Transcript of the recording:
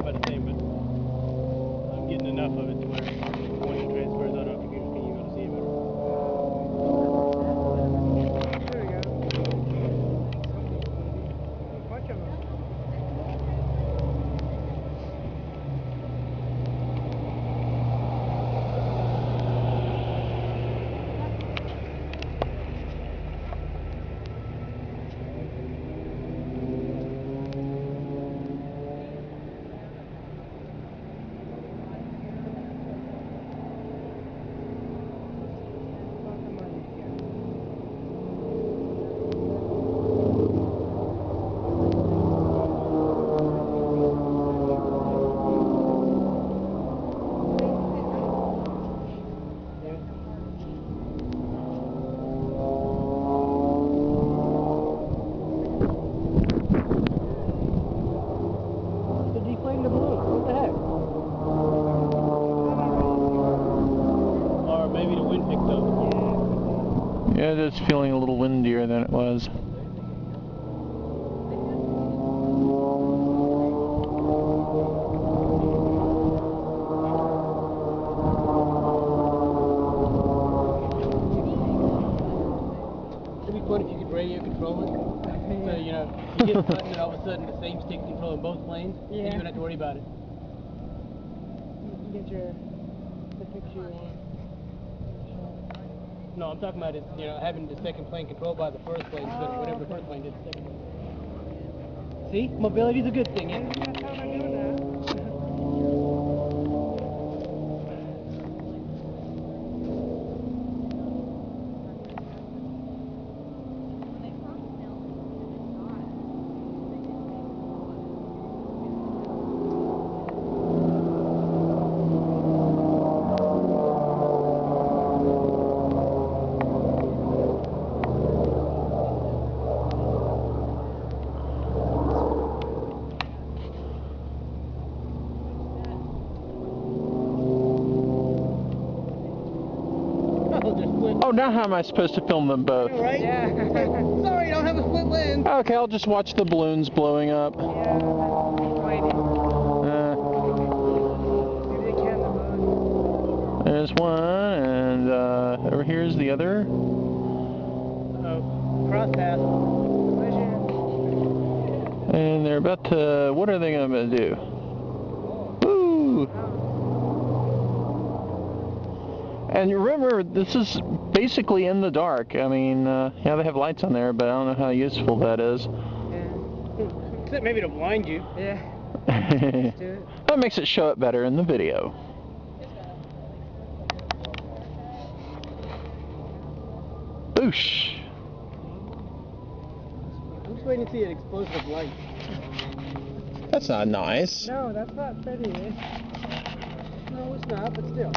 about the same, but I'm getting enough of it to where when it transfers on our computer screen, you're going to see it better. There we go. A bunch of them. Deflame the balloon. What the heck? Or maybe the wind picked up. Yeah, it's feeling a little windier than it was. It'd be fun if you could radio control it. So, you know, you hit a button and all of a sudden the same stick controlling both planes, and you don't have to worry about it. You get the picture you want. No, I'm talking about it, you know, having the second plane controlled by the first plane, so whatever the first plane did the second plane. See? Mobility's a good thing, yeah? That's how they're doing that. Oh, now how am I supposed to film them both? Right? Yeah. Sorry, you don't have a split lens. Okay, I'll just watch the balloons blowing up. Yeah. Waiting. Maybe they can the balloon. There's one, and over here's the other. Cross path. And they're about to, what are they going to do? Woo! And remember, this is basically in the dark. I mean, yeah, they have lights on there, but I don't know how useful that is. Yeah. Except maybe to blind you. Yeah. Let's do it. That makes it show it better in the video. Boosh! I'm just waiting to see an explosive light. That's not nice. No, that's not pretty. No, it's not, but still.